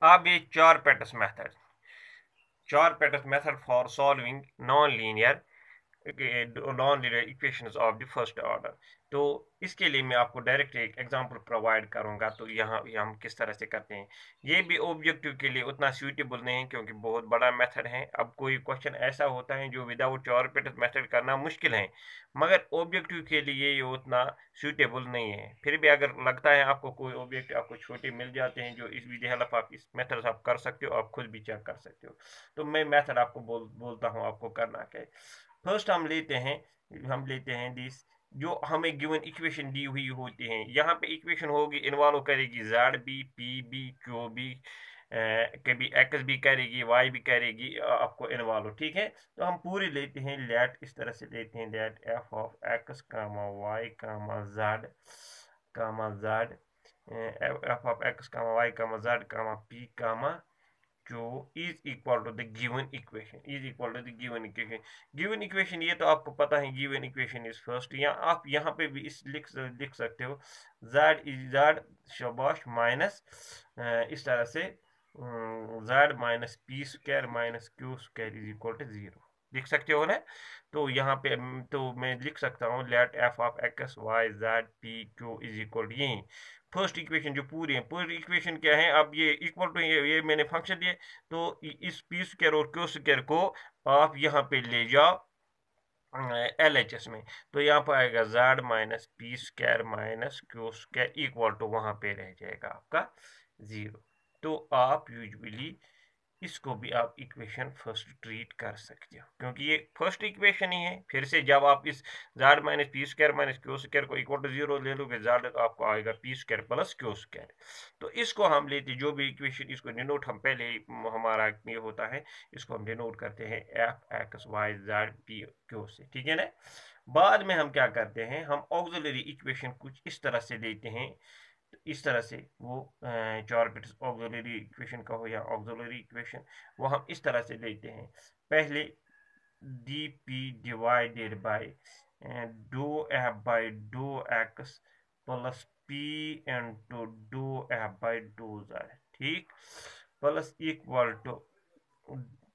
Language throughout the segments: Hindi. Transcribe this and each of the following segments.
अब ये चार पेटस method for solving non linear equations of the first order. तो इसके लिए मैं आपको डायरेक्ट एक एग्जांपल प्रोवाइड करूंगा। तो यहाँ हम किस तरह से करते हैं। ये भी ऑब्जेक्टिव के लिए उतना सूटेबल नहीं है क्योंकि बहुत बड़ा मेथड है। अब कोई क्वेश्चन ऐसा होता है जो विदाउट चार पेटस मेथड करना मुश्किल है, मगर ऑब्जेक्टिव के लिए ये उतना सूटेबल नहीं है। फिर भी अगर लगता है आपको कोई ऑब्जेक्ट आपको छोटे मिल जाते हैं जो इस विद हेल्प आप इस मेथड आप कर सकते हो, आप खुद भी चेक कर सकते हो। तो मैं मेथड आपको बोलता हूँ आपको करना क्या है। फर्स्ट हम लेते हैं दिस, जो हमें गिवन इक्वेशन दी हुई होती है। यहाँ पे इक्वेशन होगी, इन्वॉल्व करेगी Z B, P B, Q B, कभी एक्स भी करेगी, वाई भी करेगी, आपको इन्वॉल्व। ठीक है, तो हम पूरी लेते हैं। लेट इस तरह से लेते हैं, let F of X comma Y comma Z F of X comma Y comma Z comma P comma जो गिवन इक्वेशन ये तो आपको पता है। गिवन इक्वेशन इज फर्स्ट, या आप यहाँ पे भी इस लिख सकते हो जेड शबाश माइनस इस तरह से Z minus P square minus Q square is equal to 0 लिख सकते हो ना। तो यहाँ पे तो मैं लिख सकता हूँ let F of X Y Z P Q is equal to, यही फर्स्ट इक्वेशन जो पूरी है। पूरी इक्वेशन क्या है, अब ये इक्वल टू ये मैंने फंक्शन दिए, तो इस पी स्क्वायर और क्यू स्क्वायर को आप यहाँ पे ले जाओ एल एच एस में। तो यहाँ पर आएगा Z minus P square minus Q square equal to वहां पे रह जाएगा आपका 0। तो आप यूजुअली इसको भी आप इक्वेशन फर्स्ट ट्रीट कर सकते हो क्योंकि ये फर्स्ट इक्वेशन ही है। फिर से जब आप इस Z minus P square minus Q square को इक्वल टू 0 ले लोगे, जेड तो आपको आएगा P square plus Q square. तो इसको हम लेते, जो भी इक्वेशन इसको डिनोट हम पहले हमारा ये होता है, इसको हम डिनोट करते हैं F X Y Z P Q से। ठीक है ना। बाद में हम क्या करते हैं, हम ऑक्सिलरी इक्वेशन कुछ इस तरह से लेते हैं। इस तरह से वो चार बिट्स ऑक्सिलरी इक्वेशन का हो या ऑक्सिलरी इक्वेशन, वो हम इस तरह से लेते हैं। पहले D P divided by do F by dough X plus P into dough F by dough Z, ठीक, plus equal to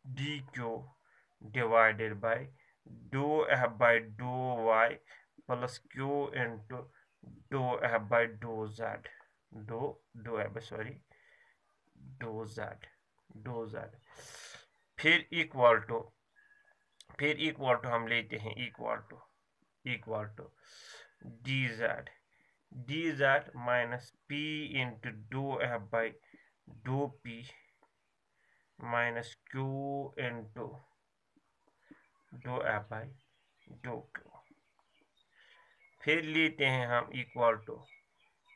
D Q divided by do F by do Y plus Q into dough F by dough Z do do F sorry do Z फिर इक्वल टू हम लेते हैं equal to D Z minus P into dough F by dough P minus Q into dough F by डो क्यू। फिर लेते हैं हम equal to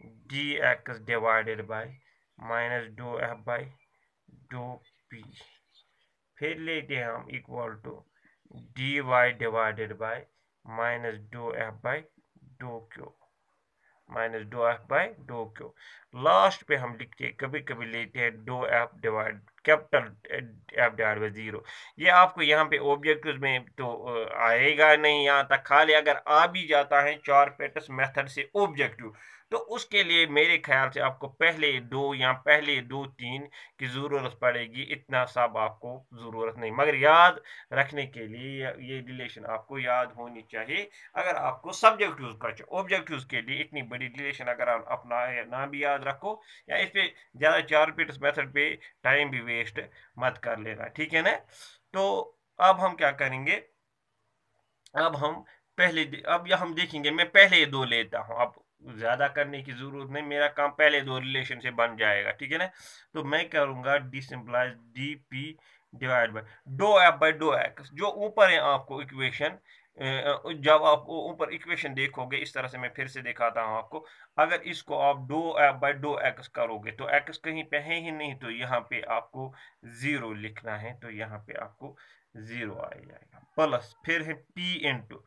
D X divided by minus डो एफ बाई डो पी। फिर लेते हैं हम equal to D Y divided by minus डो एफ बाई डो क्यू माइनस डो एफ बाई डो क्यू। लास्ट पे हम लिखते हैं, कभी कभी लेते हैं डो F divide capital F divide by 0। ये आपको यहाँ पे ऑब्जेक्टिव में तो आएगा नहीं यहाँ तक, खाली अगर आ भी जाता है चार पेटस मेथड से ऑब्जेक्टिव, तो उसके लिए मेरे ख्याल से आपको पहले दो या पहले दो तीन की ज़रूरत पड़ेगी, इतना सब आपको ज़रूरत नहीं। मगर याद रखने के लिए ये रिलेशन आपको याद होनी चाहिए। अगर आपको सब्जेक्टिव का ऑब्जेक्टिव के लिए इतनी बड़ी रिलेशन अगर आप अपना ना भी याद रखो, या इस पे ज़्यादा चार पिट्स मेथड पे टाइम भी वेस्ट मत कर लेना। ठीक है ना। तो अब हम क्या करेंगे, अब हम अब हम देखेंगे, मैं पहले दो लेता हूँ। अब ज्यादा करने की जरूरत नहीं, मेरा काम पहले दो रिलेशन से बन जाएगा। ठीक है ना। तो मैं करूंगा D सिंपलाइज D P divide by dough F by dough x, जो ऊपर है आपको इक्वेशन। जब आप ऊपर इक्वेशन देखोगे, इस तरह से मैं फिर से दिखाता हूँ आपको। अगर इसको आप डो एफ बाई डो एक्स करोगे तो एक्स कहीं पे है ही नहीं, तो यहाँ पे आपको 0 लिखना है, तो यहाँ पे आपको 0 आ जाएगा। प्लस फिर है P into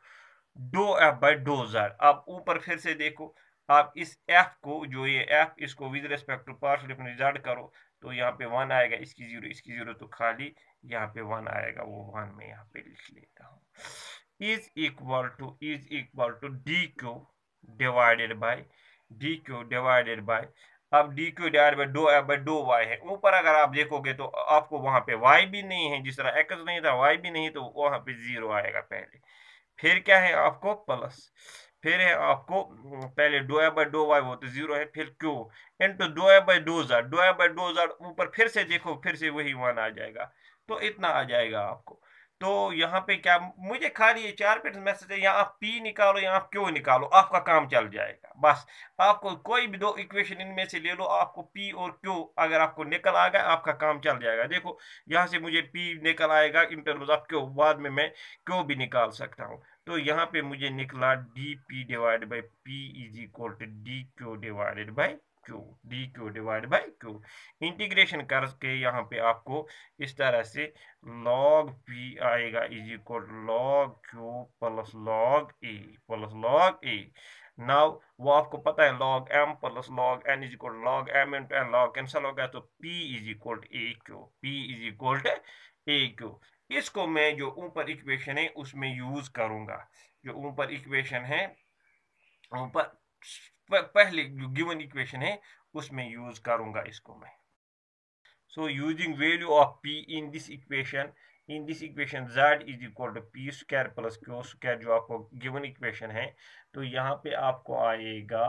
dough F by dough Z. आप ऊपर फिर से देखो, आप इस एफ को, जो ये एफ, इसको with respect to partial Z करो, तो यहाँ पे 1 आएगा, इसकी 0 तो खाली यहाँ पे 1 आएगा, वो 1 में यहाँ पे लिख लेता हूँ। Is equal to D Q divided by अब डी क्यू डिवाइड बाई दो एफ बाई दो वाई है। ऊपर अगर आप देखोगे तो आपको वहां पे वाई भी नहीं है, जिस तरह एक्स नहीं था वाई भी नहीं, तो वहां पे जीरो आएगा पहले। फिर क्या है आपको प्लस, फिर है आपको पहले दो एफ बाई दो वाई वो तो जीरो है, फिर क्यू इंटू दो एफ बाई दो जेड, दो एफ बाई दो जेड ऊपर फिर से देखो फिर से वही वन आ जाएगा, तो इतना आ जाएगा आपको। तो यहाँ पे क्या, मुझे खाली ये चार पेज मैसेज है, यहाँ आप पी निकालो यहाँ आप क्यू निकालो, आपका काम चल जाएगा बस। आपको कोई भी दो इक्वेशन इनमें से ले लो, आपको पी और क्यू अगर आपको निकल आ गया आपका काम चल जाएगा। देखो यहाँ से मुझे पी निकल आएगा इन टर्म्स ऑफ क्यू, बाद में मैं क्यू भी निकाल सकता हूँ। तो यहाँ पे मुझे निकला D P divide by P is equal to D Q divided by Q, D Q divide by Q. Integration करके यहाँ पे आपको इस तरह से log p आएगा is equal log q plus log a plus log a। Now वो आपको पता है log m plus log n is equal log m into n, log cancel हो गया तो p is equal a q, p is equal a q। इसको मैं जो ऊपर इक्वेशन है उसमें यूज करूंगा, जो ऊपर इक्वेशन है ऊपर पहले जो गिवन इक्वेशन है उसमें यूज करूंगा इसको मैं। So using value of p in this equation, z is equal to p square plus q square जो आपको given equation है, तो यहाँ पे आपको आएगा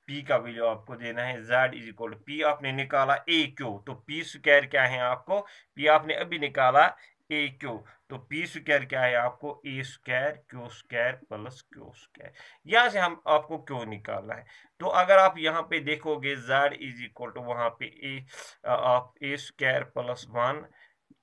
p का वैल्यू आपको देना है z is equal to p आपने निकाला a q, तो p स्क्वायर क्या है आपको, p आपने अभी निकाला a q, तो p स्क्वायर क्या है आपको a square q square plus q square. यहाँ से हम आपको q निकालना है। तो अगर आप यहाँ पे देखोगे z इज इक्वल टू वहां पे आप A square plus one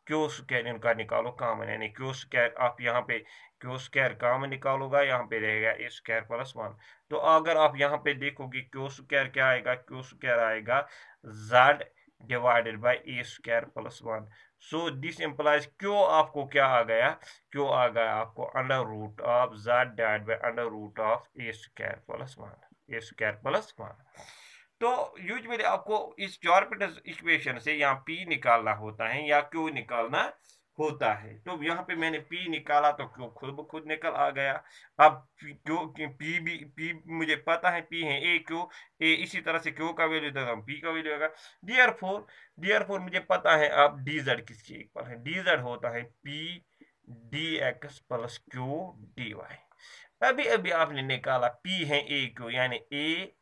Q square इनका निकालो कॉमन, यानी क्यू स्क्वायर आप यहाँ पे क्यू स्क्वायर कॉमन निकालोगा, यहाँ पे रहेगा ए स्क्वायर प्लस वन। तो अगर आप यहाँ पे देखोगे क्यू स्क्वायर क्या आएगा, क्यू स्क्वायर आएगा Z divided by A square plus one. So this implies Q आपको क्या आ गया, क्यू आ गया आपको under root of Z divide by under root of A square plus one, A square plus one. तो यूजुअली आपको इस जॉर्पिटस इक्वेशन से यहाँ पी निकालना होता है या क्यू निकालना होता है। तो यहाँ पे मैंने पी निकाला तो क्यू खुद ब खुद निकल आ गया। अब क्यू पी भी पी मुझे पता है पी है ए क्यू ए, इसी तरह से क्यू का वैल्यू देता हूँ पी का वैल्यू होगा। डियर फोर मुझे पता है अब डी जेड किसके इक्वल है, डी जेड होता है P D x plus Q D Y. अभी अभी आपने निकाला पी है ए क्यू, यानी A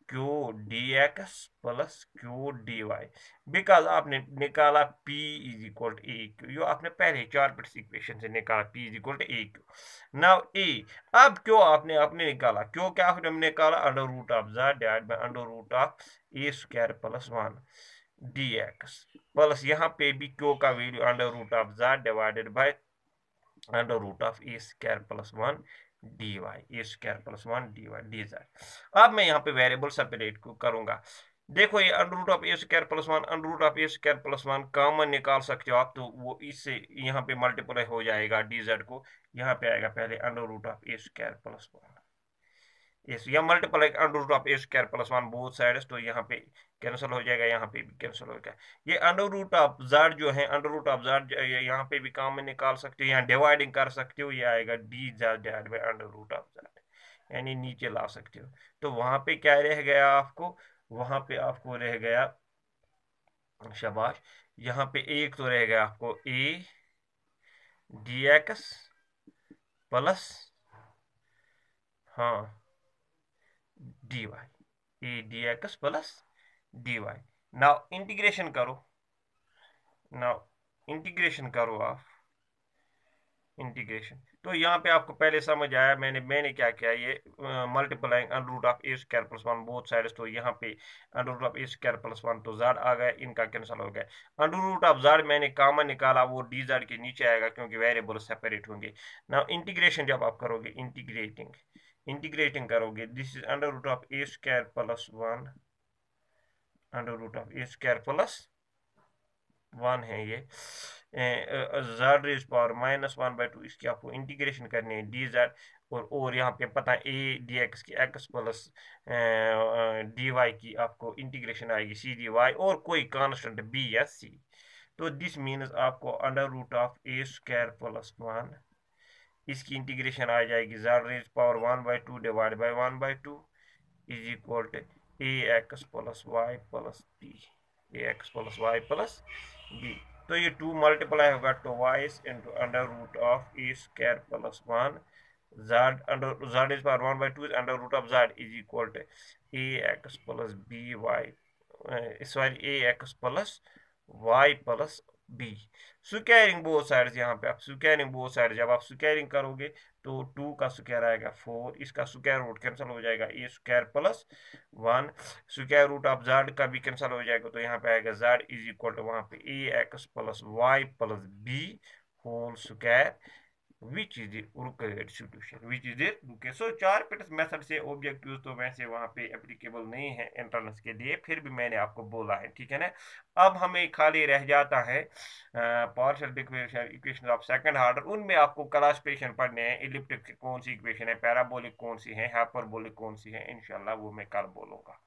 Q D x plus Q D Y, because आपने निकाला p is equal to A Q, जो आपने पहले चार पिट्स इक्वेशन से निकाला p is equal to A Q. Now a, अब क्यों आपने निकाला, क्यों क्या हमने निकाला under root of Z divide by under root of A square plus one d x, plus यहाँ पे भी क्यों का value under root of z divided by under root of A square plus one d Y, a square plus one d y d z. अब मैं यहाँ पे वेरिएबल सेपरेट करूंगा। देखो ये under root of A square plus one, under root of A square plus one common निकाल सकते हो आप, तो वो इससे यहाँ पे मल्टीप्लाई हो जाएगा डी जेड को, यहाँ पे आएगा पहले under root of A square plus one इस, या multiply under root of A square plus one both sides, तो यहाँ पे कैंसिल हो जाएगा, यहाँ पे भी कैंसिल हो जाएगा। ये अंडर रूट ऑफ जेड जो है, अंडर रूट ऑफ जेड यहाँ पे भी कॉमन निकाल सकते हो, यहाँ डिवाइडिंग कर सकते हो, ये आएगा D Z divide by under root of Z, यानी नीचे ला सकते हो। तो वहां पे क्या रह गया आपको, वहां पे आपको रह गया, शाबाश, यहाँ पे एक तो रह गया आपको ए डी एक्स प्लस, हाँ D Y, A D x plus D Y. Now integration करो, नाउ इंटीग्रेशन करो आप, इंटीग्रेशन। तो यहाँ पे आपको पहले समझ आया मैंने क्या किया, ये multiplying under root of A square plus one both sides, तो यहाँ पे under root of A square plus one तो जेड आ गया, इनका कैंसिल हो गया। अंडर रूट ऑफ जेड मैंने कॉमन निकाला, वो डी जेड के नीचे आएगा क्योंकि वेरिएबल सेपरेट होंगे। नाउ इंटीग्रेशन जब आप करोगे, इंटीग्रेटिंग करोगे, this is under root of A square plus one, under root of A square plus one है ये, Z raise power minus one by two, इसकी आपको इंटीग्रेशन करनी है डी जेड, और यहाँ पे पता है ए डी एक्स की एक्स प्लस डी वाई की आपको इंटीग्रेशन आएगी सी डी वाई, और कोई कांस्टेंट बी या सी। तो दिस मीन्स आपको under root of A square plus one, इसकी इंटीग्रेशन आ जाएगी Z raise power one by two divide by one by two is equal to A X plus Y plus B, A X plus Y plus B. तो ये 2 मल्टीप्लाई होगा twice into under root of A square plus 1 Z under Z is power 1/2 under root of Z is equal to A X plus B Y sorry A X plus Y plus B. Squaring both sides, यहाँ पे आप स्क्वायरिंग बोथ साइड, जब आप स्क्वायरिंग करोगे तो 2 का स्क्वायर आएगा 4, इसका स्क्वायर रूट कैंसिल हो जाएगा A square plus 1, square root of Z का भी कैंसिल हो जाएगा, तो यहाँ पे आएगा जेड इज इक्वल टू वहाँ पे A X plus Y plus B whole square which is the required solution, which is the okay। So Charpit's method से ऑब्जेक्टिव्स तो वैसे वहाँ पे एप्लीकेबल नहीं है एंट्रेंस के लिए, फिर भी मैंने आपको बोला है, ठीक है ना। अब हमें खाली रह जाता है partial differential equation of second order, उनमें आपको क्लासिफिकेशन पढ़ने हैं, इलिप्टिक कौन सी इक्वेशन है, पैराबोलिक कौन सी है, हाइपरबोलिक कौन सी है, इंशाल्लाह वो मैं कल बोलूँगा।